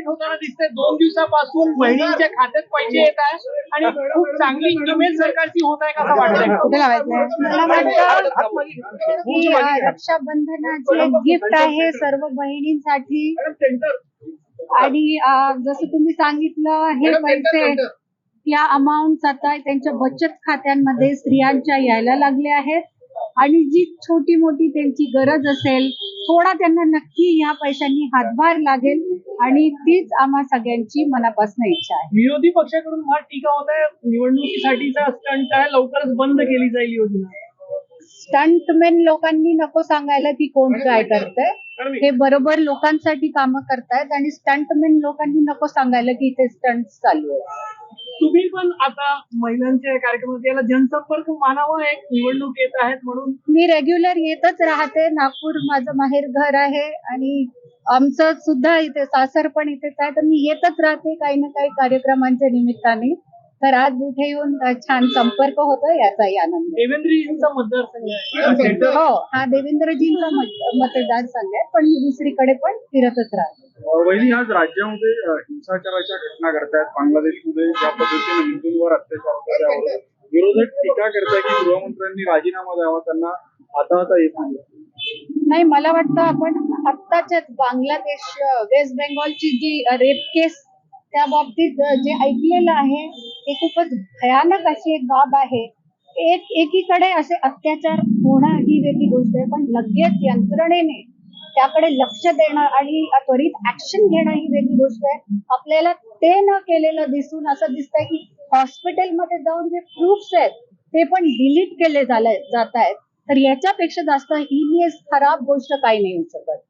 Development होताना दिसते. 2 दिवसापासून बहिणींच्या खात्यात पैसे येत आहे आणि खूप चांगली इमेज सरकारची होत आहे कसं वाटतंय? कुठे लावायचंय? मला वाटतं की रक्षाबंधनाची एक गिफ्ट आहे सर्व बहिणींसाठी. आणि जसं तुम्ही सांगितलं, हे पैसे या अमाऊंट आता त्यांच्या बचत खात्यांमध्ये स्त्रियांच्या यायला लागले आहेत. आणि जी छोटी मोठी त्यांची गरज असेल, थोडा त्यांना नक्की या पैशांनी हातभार लागेल आणि तीच आम्हा सगळ्यांची मनापासून इच्छा आहे. विरोधी पक्षाकडून फार टीका होत आहे, निवडणुकीसाठीचा स्टंट आहे, लवकरच बंद केली जाईल योजना. स्टंटमॅन लोकांनी नको सांगायला की कोण काय करतंय. हे बरोबर लोकांसाठी कामं करतायत आणि स्टंटमॅन लोकांनी नको सांगायला की इथे स्टंट चालू आहे. तुम्ही पण आता महिलांच्या कार्यक्रमात याला जनसंपर्क मानावा, एक निवडणूक येत आहेत म्हणून. मी रेग्युलर येतच राहते. नागपूर माझं माहेर घर आहे आणि आमचं सुद्धा इथे सासर पण इथेच आहे, तर मी येतच राहते काही ना काही कार्यक्रमांच्या निमित्ताने. तर आज इथे येऊन छान संपर्क होतो, याचाही आनंद. देवेंद्रजींचा मतदारसंघ आहे. हो, हा देवेंद्रजींचा मतदारसंघ आहे, पण मी दुसरीकडे पण फिरतच राहते. वहिनी, आज राज्यामध्ये हिंसाचाराच्या घटना घडतायत. बांगलादेशमध्ये ज्या पद्धतीने हिंदूंवर अत्याचार होतात त्यावर विरोधक टीका करताय की गृहमंत्र्यांनी राजीनामा द्यावा, त्यांना हाताळता येत नाही. नाही, मला वाटतं आपण आत्ताच्याच बांगलादेश वेस्ट बेंगॉलची जी रेप केस त्या बाबतीत जे ऐकलेलं आहे ते खूपच भयानक अशी एक बाब आहे. एकीकडे असे अत्याचार होणं ही वेगळी गोष्ट आहे, पण लगेच यंत्रणेने त्याकडे लक्ष देणं आणि त्वरित ऍक्शन घेणं ही वेगळी गोष्ट आहे. आपल्याला ते न केलेलं दिसून असं दिसतंय की हॉस्पिटलमध्ये जाऊन जे प्रूफ्स आहेत ते पण डिलीट केले जात आहेत. तर याच्यापेक्षा जास्त हिनियस खराब गोष्ट काही नाही होऊ शकत.